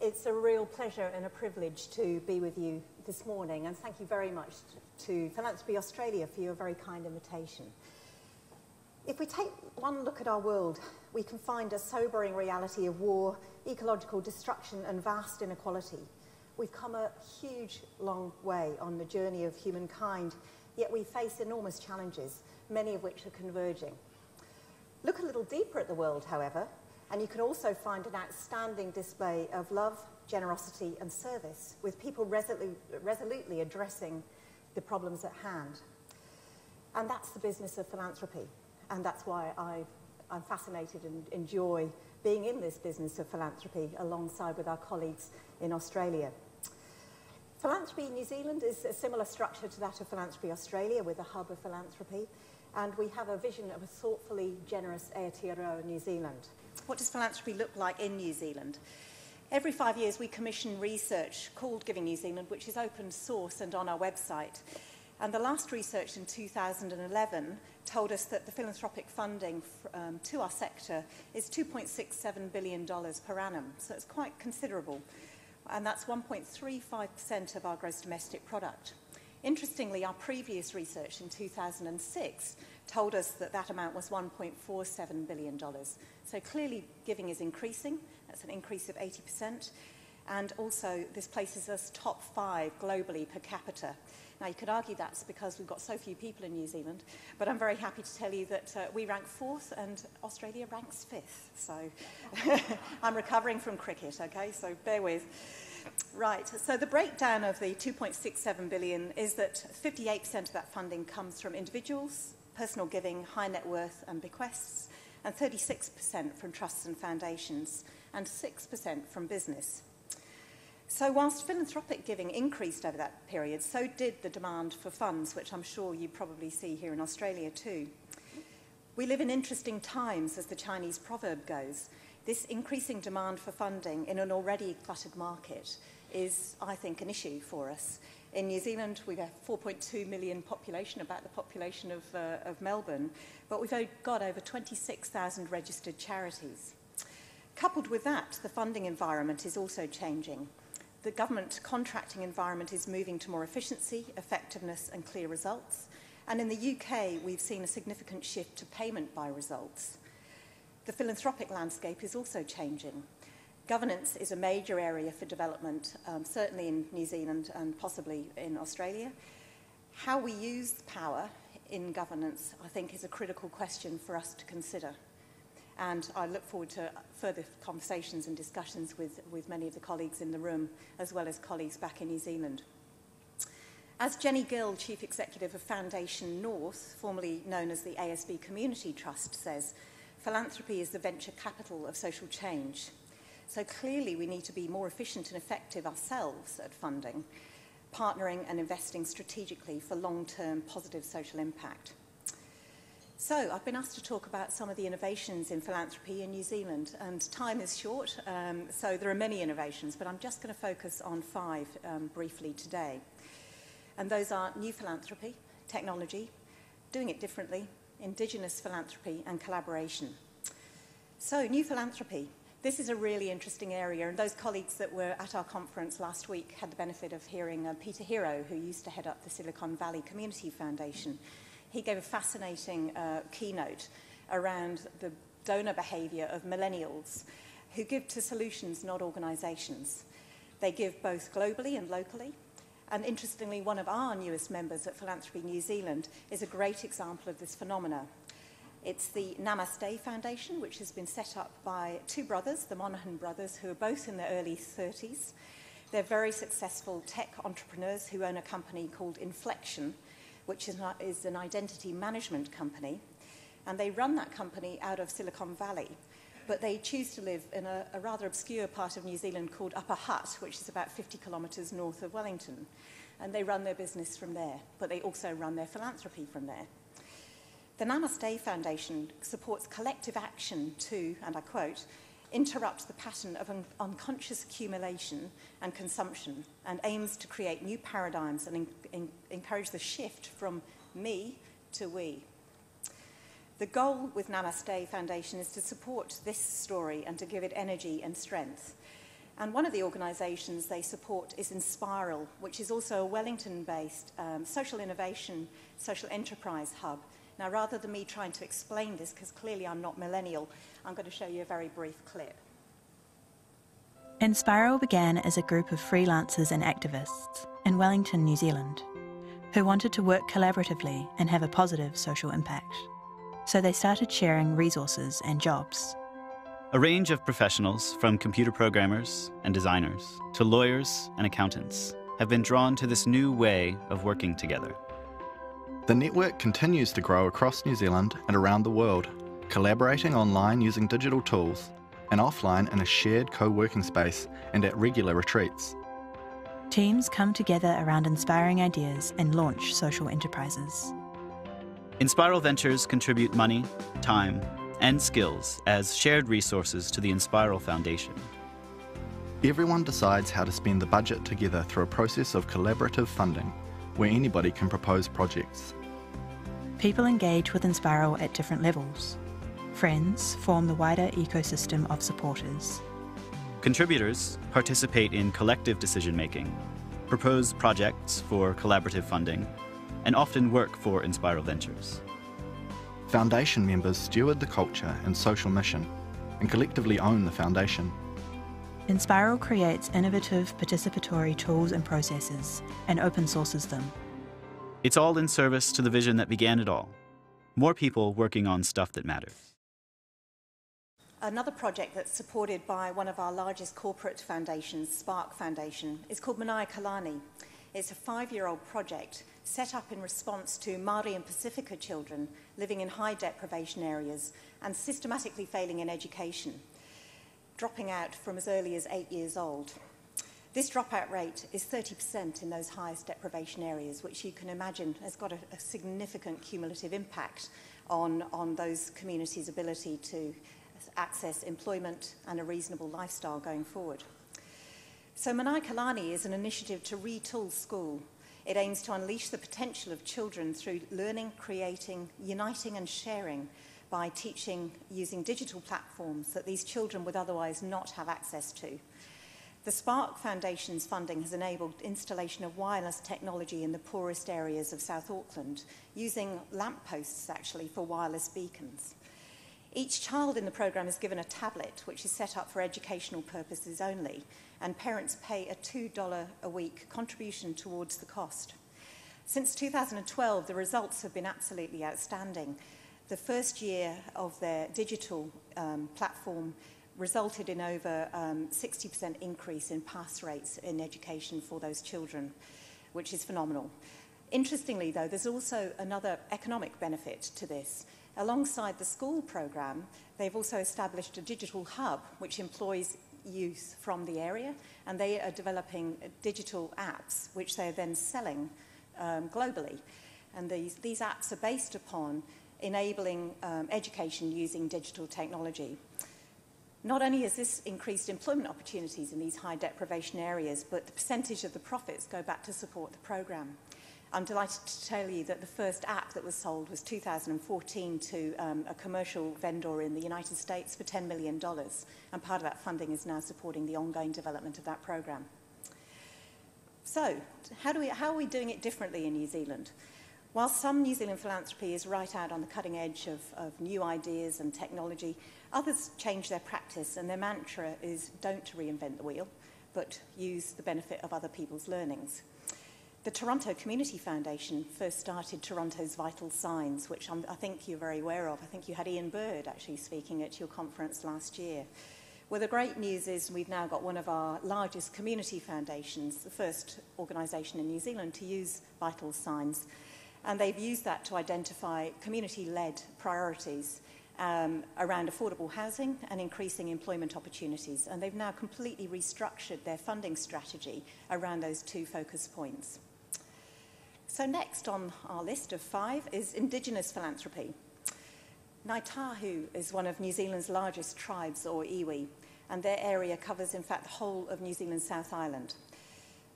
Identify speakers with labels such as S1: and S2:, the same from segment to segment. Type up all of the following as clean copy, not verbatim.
S1: It's a real pleasure and a privilege to be with you this morning, and thank you very much to Philanthropy Australia for your very kind invitation. If we take one look at our world, we can find a sobering reality of war, ecological destruction and vast inequality. We've come a huge, long way on the journey of humankind, yet we face enormous challenges, many of which are converging. Look a little deeper at the world, however, and you can also find an outstanding display of love, generosity and service, with people resolutely addressing the problems at hand. And that's the business of philanthropy, and that's why I'm fascinated and enjoy being in this business of philanthropy alongside with our colleagues in Australia. Philanthropy New Zealand is a similar structure to that of Philanthropy Australia, with a hub of philanthropy, and we have a vision of a thoughtfully generous Aotearoa New Zealand. What does philanthropy look like in New Zealand? Every 5 years we commission research called Giving New Zealand, which is open source and on our website. And the last research in 2011 told us that the philanthropic funding to our sector is $2.67 billion per annum, so it's quite considerable. And that's 1.35% of our gross domestic product. Interestingly, our previous research in 2006 told us that that amount was $1.47 billion. So clearly giving is increasing. That's an increase of 80%. And also this places us top 5 globally per capita. Now you could argue that's because we've got so few people in New Zealand, but I'm very happy to tell you that we rank 4th and Australia ranks 5th. So I'm recovering from cricket, okay, so bear with. Right, so the breakdown of the 2.67 billion is that 58% of that funding comes from individuals, personal giving, high net worth and bequests, and 36% from trusts and foundations, and 6% from business. So whilst philanthropic giving increased over that period, so did the demand for funds, which I'm sure you probably see here in Australia too. We live in interesting times, as the Chinese proverb goes. This increasing demand for funding in an already cluttered market is, I think, an issue for us. In New Zealand, we've got 4.2 million population, about the population of Melbourne, but we've got over 26,000 registered charities. Coupled with that, the funding environment is also changing. The government contracting environment is moving to more efficiency, effectiveness and clear results. And in the UK, we've seen a significant shift to payment by results. The philanthropic landscape is also changing. Governance is a major area for development, certainly in New Zealand and possibly in Australia. How we use power in governance, I think, is a critical question for us to consider. And I look forward to further conversations and discussions with many of the colleagues in the room, as well as colleagues back in New Zealand. As Jenny Gill, Chief Executive of Foundation North, formerly known as the ASB Community Trust, says, philanthropy is the venture capital of social change. So clearly we need to be more efficient and effective ourselves at funding, partnering and investing strategically for long-term positive social impact. So I've been asked to talk about some of the innovations in philanthropy in New Zealand, and time is short, so there are many innovations, but I'm just going to focus on 5 briefly today. And those are new philanthropy, technology, doing it differently, Indigenous philanthropy and collaboration. So new philanthropy. This is a really interesting area, and those colleagues that were at our conference last week had the benefit of hearing Peter Hero, who used to head up the Silicon Valley Community Foundation. He gave a fascinating keynote around the donor behaviour of millennials who give to solutions, not organisations. They give both globally and locally. And interestingly, one of our newest members at Philanthropy New Zealand is a great example of this phenomena. It's the Namaste Foundation, which has been set up by 2 brothers, the Monaghan brothers, who are both in their early 30s. They're very successful tech entrepreneurs who own a company called Inflection, which is an identity management company. And they run that company out of Silicon Valley. But they choose to live in a rather obscure part of New Zealand called Upper Hutt, which is about 50 kilometres north of Wellington. And they run their business from there, but they also run their philanthropy from there. The Namaste Foundation supports collective action to, and I quote, interrupt the pattern of unconscious accumulation and consumption, and aims to create new paradigms and encourage the shift from me to we. The goal with Namaste Foundation is to support this story and to give it energy and strength. And one of the organisations they support is Inspiral, which is also a Wellington-based social innovation, social enterprise hub. Now, rather than me trying to explain this, because clearly I'm not millennial, I'm going to show you a very brief clip.
S2: Inspiral began as a group of freelancers and activists in Wellington, New Zealand, who wanted to work collaboratively and have a positive social impact. So they started sharing resources and jobs.
S3: A range of professionals, from computer programmers and designers to lawyers and accountants, have been drawn to this new way of working together.
S4: The network continues to grow across New Zealand and around the world, collaborating online using digital tools and offline in a shared co-working space and at regular retreats.
S2: Teams come together around inspiring ideas and launch social enterprises.
S3: Inspiral Ventures contribute money, time, and skills as shared resources to the Inspiral Foundation.
S4: Everyone decides how to spend the budget together through a process of collaborative funding, where anybody can propose projects.
S2: People engage with Inspiral at different levels. Friends form the wider ecosystem of supporters.
S3: Contributors participate in collective decision-making, propose projects for collaborative funding, and often work for Inspiral Ventures.
S4: Foundation members steward the culture and social mission and collectively own the foundation.
S2: Inspiral creates innovative participatory tools and processes and open sources them.
S3: It's all in service to the vision that began it all. More people working on stuff that matters.
S1: Another project that's supported by one of our largest corporate foundations, Spark Foundation, is called Manaia Kalani. It's a 5-year-old project set up in response to Māori and Pacifica children living in high deprivation areas and systematically failing in education, dropping out from as early as 8 years old. This dropout rate is 30% in those highest deprivation areas, which you can imagine has got a significant cumulative impact on those communities' ability to access employment and a reasonable lifestyle going forward. So Manaia Kalani is an initiative to retool school. It aims to unleash the potential of children through learning, creating, uniting and sharing by teaching using digital platforms that these children would otherwise not have access to. The Spark Foundation's funding has enabled installation of wireless technology in the poorest areas of South Auckland, using lampposts actually for wireless beacons. Each child in the programme is given a tablet which is set up for educational purposes only, and parents pay a $2 a week contribution towards the cost. Since 2012, the results have been absolutely outstanding. The first year of their digital platform resulted in over 60% increase in pass rates in education for those children, which is phenomenal. Interestingly, though, there's also another economic benefit to this. Alongside the school programme, they've also established a digital hub which employs youth from the area, and they are developing digital apps which they're then selling globally. And these apps are based upon enabling education using digital technology. Not only has this increased employment opportunities in these high deprivation areas, but the percentage of the profits go back to support the programme. I'm delighted to tell you that the first app that was sold was 2014 to a commercial vendor in the United States for $10 million, and part of that funding is now supporting the ongoing development of that programme. So, how are we doing it differently in New Zealand? While some New Zealand philanthropy is right out on the cutting edge of new ideas and technology, others change their practice, and their mantra is don't reinvent the wheel, but use the benefit of other people's learnings. The Toronto Community Foundation first started Toronto's Vital Signs, which I think you're very aware of. I think you had Ian Bird actually speaking at your conference last year. Well, the great news is we've now got one of our largest community foundations, the first organisation in New Zealand to use Vital Signs. And they've used that to identify community-led priorities around affordable housing and increasing employment opportunities. And they've now completely restructured their funding strategy around those two focus points. So next on our list of 5 is Indigenous philanthropy. Ngāi Tahu is one of New Zealand's largest tribes, or iwi, and their area covers, in fact, the whole of New Zealand's South Island.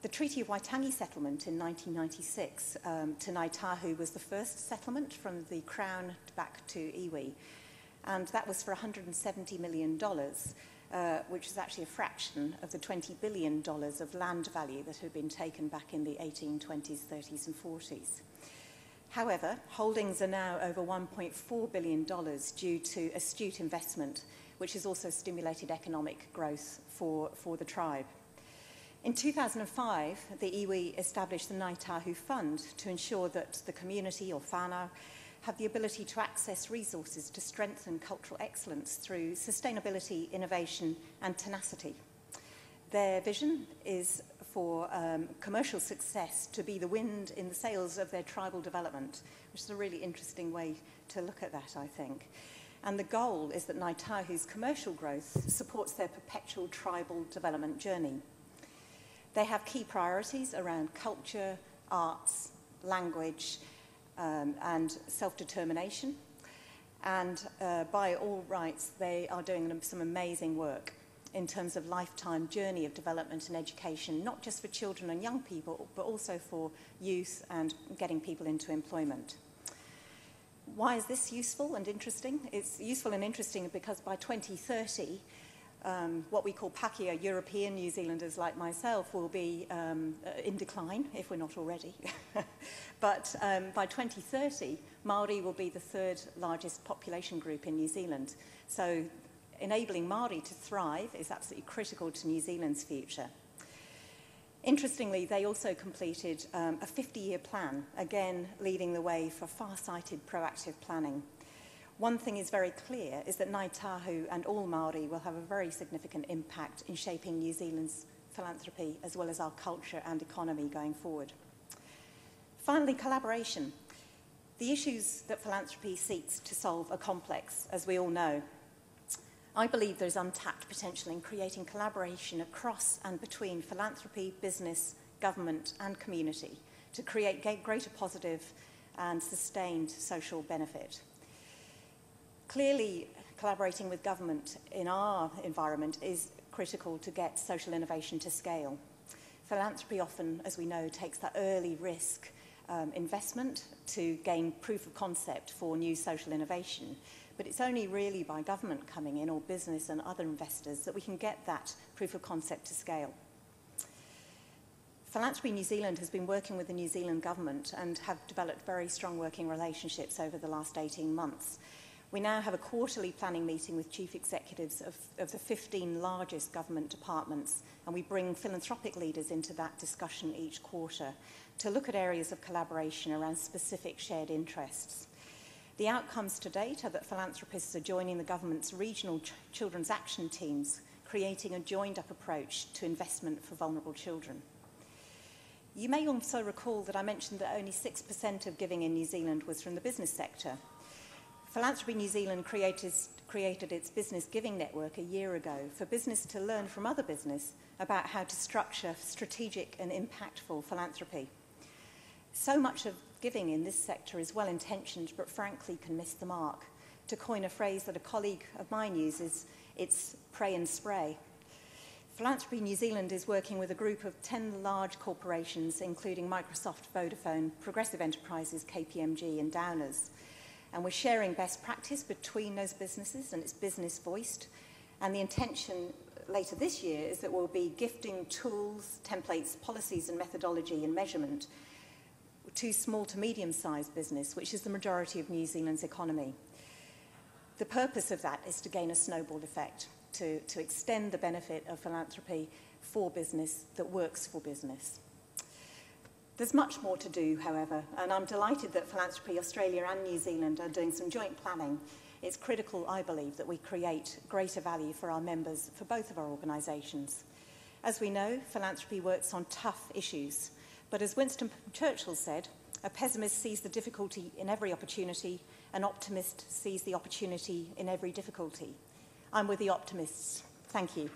S1: The Treaty of Waitangi settlement in 1996 to Ngāi Tahu was the first settlement from the Crown back to iwi, and that was for $170 million. which is actually a fraction of the $20 billion of land value that had been taken back in the 1820s, 30s and 40s. However, holdings are now over $1.4 billion due to astute investment, which has also stimulated economic growth for the tribe. In 2005, the iwi established the Ngāi Tahu Fund to ensure that the community, or whānau, have the ability to access resources to strengthen cultural excellence through sustainability, innovation and tenacity. Their vision is for commercial success to be the wind in the sails of their tribal development, which is a really interesting way to look at that, I think. And the goal is that Ngāi Tahu's commercial growth supports their perpetual tribal development journey. They have key priorities around culture, arts, language, and self-determination. And by all rights, they are doing some amazing work in terms of lifetime journey of development and education, not just for children and young people, but also for youth and getting people into employment. Why is this useful and interesting? It's useful and interesting because by 2030, what we call Pākehā European New Zealanders like myself will be in decline, if we're not already. But by 2030, Māori will be the third largest population group in New Zealand. So enabling Māori to thrive is absolutely critical to New Zealand's future. Interestingly, they also completed a 50-year plan, again leading the way for far-sighted proactive planning. One thing is very clear, is that Ngāi Tahu and all Māori will have a very significant impact in shaping New Zealand's philanthropy as well as our culture and economy going forward. Finally, collaboration. The issues that philanthropy seeks to solve are complex, as we all know. I believe there's untapped potential in creating collaboration across and between philanthropy, business, government and community to create greater positive and sustained social benefit. Clearly, collaborating with government in our environment is critical to get social innovation to scale. Philanthropy often, as we know, takes that early risk investment to gain proof of concept for new social innovation. But it's only really by government coming in, or business and other investors, that we can get that proof of concept to scale. Philanthropy New Zealand has been working with the New Zealand government and have developed very strong working relationships over the last 18 months. We now have a quarterly planning meeting with chief executives of the 15 largest government departments, and we bring philanthropic leaders into that discussion each quarter to look at areas of collaboration around specific shared interests. The outcomes to date are that philanthropists are joining the government's regional children's action teams, creating a joined-up approach to investment for vulnerable children. You may also recall that I mentioned that only 6% of giving in New Zealand was from the business sector. Philanthropy New Zealand created its business giving network a year ago for business to learn from other business about how to structure strategic and impactful philanthropy. So much of giving in this sector is well-intentioned, but frankly can miss the mark. To coin a phrase that a colleague of mine uses, it's pray and spray. Philanthropy New Zealand is working with a group of 10 large corporations, including Microsoft, Vodafone, Progressive Enterprises, KPMG and Downers. And we're sharing best practice between those businesses, and it's business voiced. And the intention later this year is that we'll be gifting tools, templates, policies and methodology and measurement to small to medium-sized business, which is the majority of New Zealand's economy. The purpose of that is to gain a snowball effect, to extend the benefit of philanthropy for business that works for business. There's much more to do, however, and I'm delighted that Philanthropy Australia and New Zealand are doing some joint planning. It's critical, I believe, that we create greater value for our members for both of our organisations. As we know, philanthropy works on tough issues, but as Winston Churchill said, a pessimist sees the difficulty in every opportunity, an optimist sees the opportunity in every difficulty. I'm with the optimists. Thank you.